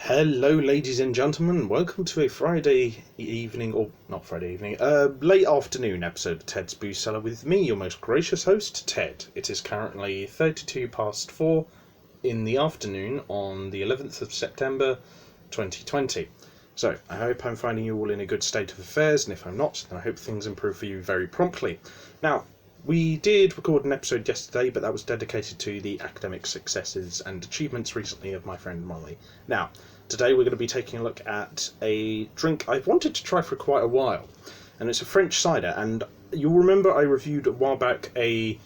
Hello, ladies and gentlemen. Welcome to a Friday evening, or not Friday evening, late afternoon episode of Ted's Booze Cellar with me, your most gracious host, Ted. It is currently 32 past 4 in the afternoon on the 11th of September 2020. So, I hope I'm finding you all in a good state of affairs, and if I'm not, then I hope things improve for you very promptly. Now, we did record an episode yesterday, but that was dedicated to the academic successes and achievements recently of my friend Molly. Now, today we're going to be taking a look at a drink I've wanted to try for quite a while, and it's a French cider, and you'll remember I reviewed a while back a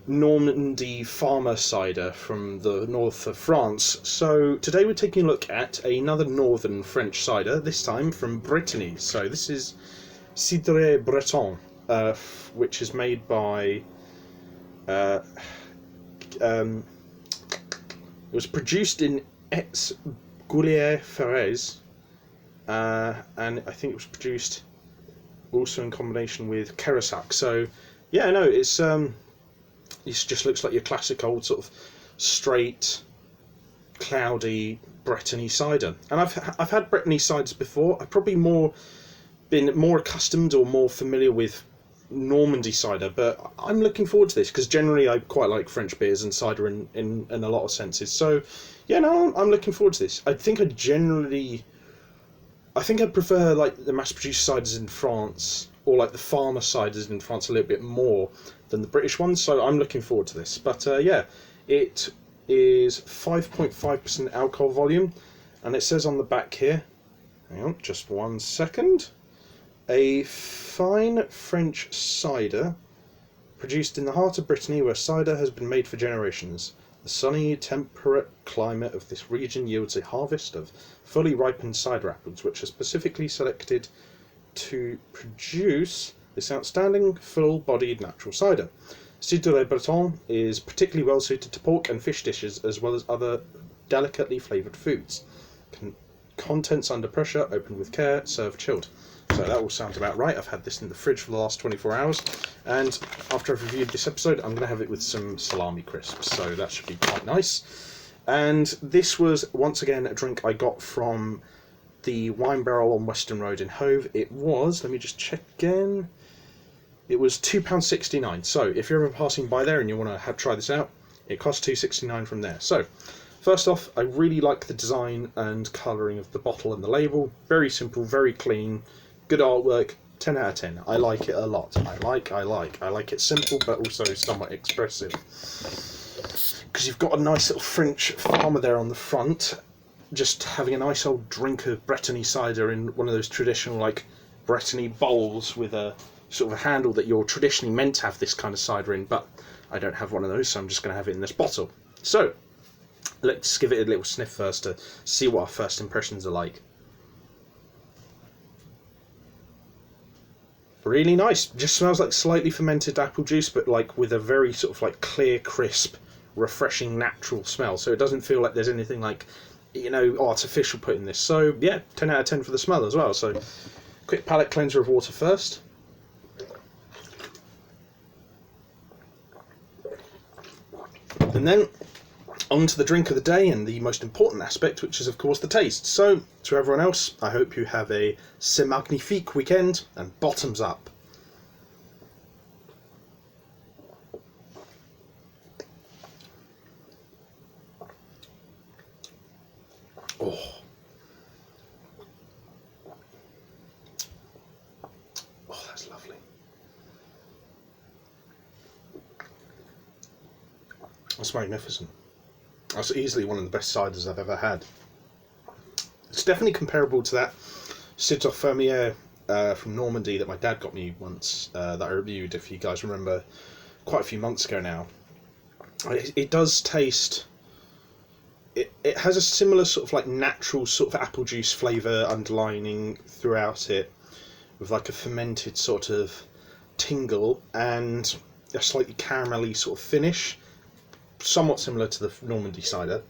Normandy farmer cider from the north of France. So today we're taking a look at another northern French cider, this time from Brittany. So this is Cidre Breton, which is made by it was produced in Ets GUILLET Fères, and I think it was produced also in combination with Kerisac. So yeah, no, it just looks like your classic old sort of straight, cloudy Brittany cider. And I've had Brittany ciders before. I've probably been more accustomed or more familiar with Normandy cider, but I'm looking forward to this because generally I quite like French beers and cider in a lot of senses. So yeah, no, I'm looking forward to this. I think I prefer like the mass-produced ciders in France, or like the farmer ciders in France, a little bit more than the British ones. So I'm looking forward to this. But yeah, it is 5.5% alcohol volume, and it says on the back here, hang on, just 1 second. A fine French cider produced in the heart of Brittany, where cider has been made for generations. The sunny, temperate climate of this region yields a harvest of fully ripened cider apples, which are specifically selected to produce this outstanding, full-bodied natural cider. Cidre Breton is particularly well suited to pork and fish dishes, as well as other delicately flavoured foods. Contents under pressure, opened with care, served chilled. So that all sounds about right. I've had this in the fridge for the last 24 hours, and after I've reviewed this episode, I'm going to have it with some salami crisps, so that should be quite nice. And this was, once again, a drink I got from the Wine Barrel on Western Road in Hove. It was, let me just check again, it was £2.69. So if you're ever passing by there and you want to try this out, it costs £2.69 from there. So first off, I really like the design and colouring of the bottle and the label. Very simple, very clean, good artwork, 10 out of 10. I like it a lot. I like it simple, but also somewhat expressive. Because you've got a nice little French farmer there on the front, just having a nice old drink of Brittany cider in one of those traditional, like, Brittany bowls with a sort of a handle that you're traditionally meant to have this kind of cider in, but I don't have one of those, so I'm just going to have it in this bottle. So, let's give it a little sniff first to see what our first impressions are like. Really nice. Just smells like slightly fermented apple juice, but like with a very sort of like clear, crisp, refreshing, natural smell. So it doesn't feel like there's anything like, you know, artificial put in this. So yeah, 10 out of 10 for the smell as well. So quick palate cleanser of water first. And then on to the drink of the day and the most important aspect, which is of course the taste. So to everyone else, I hope you have a c'est magnifique weekend, and bottoms up. Oh, that's lovely. That's magnificent. That's easily one of the best ciders I've ever had. It's definitely comparable to that Cidre Fermier from Normandy that my dad got me once, that I reviewed, if you guys remember, quite a few months ago now. It does taste... It has a similar sort of like natural sort of apple juice flavour underlining throughout it, with like a fermented sort of tingle and a slightly caramelly sort of finish. Somewhat similar to the Normandy cider.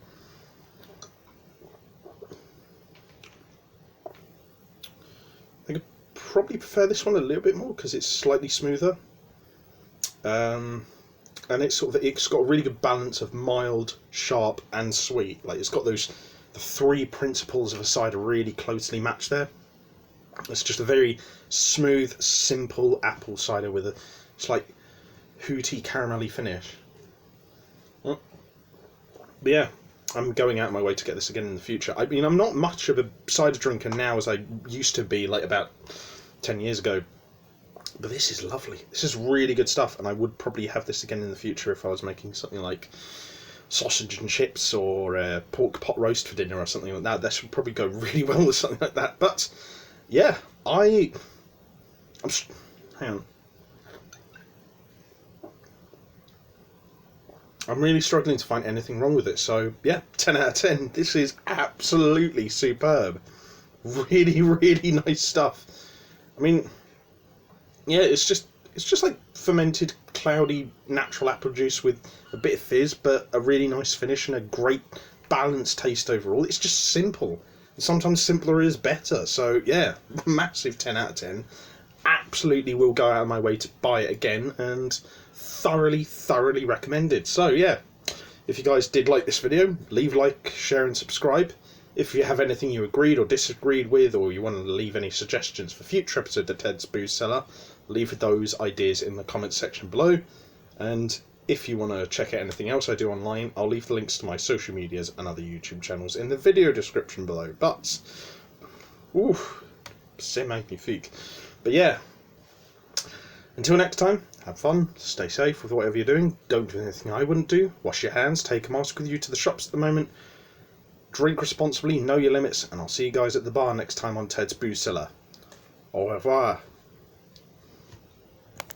I could probably prefer this one a little bit more because it's slightly smoother. And it's got a really good balance of mild, sharp, and sweet. Like it's got those the three principles of a cider really closely match there. It's just a very smooth, simple apple cider with a slight hooty caramelly finish. But yeah, I'm going out of my way to get this again in the future. I mean, I'm not much of a cider drinker now as I used to be, like about 10 years ago. But this is lovely. This is really good stuff, and I would probably have this again in the future if I was making something like sausage and chips or pork pot roast for dinner or something like that. This would probably go really well with something like that. But yeah, hang on. I'm really struggling to find anything wrong with it. So yeah, 10 out of 10. This is absolutely superb. Really, really nice stuff. I mean, yeah, it's just like fermented, cloudy, natural apple juice with a bit of fizz, but a really nice finish and a great balanced taste overall. It's just simple. Sometimes simpler is better. So yeah, massive 10 out of 10. Absolutely will go out of my way to buy it again, and thoroughly recommended. So yeah, if you guys did like this video, leave a like, share and subscribe. If you have anything you agreed or disagreed with, or you want to leave any suggestions for future episodes of Ted's Booze Cellar, leave those ideas in the comments section below. And if you want to check out anything else I do online, I'll leave the links to my social medias and other YouTube channels in the video description below. But, ooh, c'est magnifique. But yeah, until next time, have fun, stay safe with whatever you're doing, don't do anything I wouldn't do, wash your hands, take a mask with you to the shops at the moment, drink responsibly, know your limits, and I'll see you guys at the bar next time on Ted's Booze Cellar. Au revoir.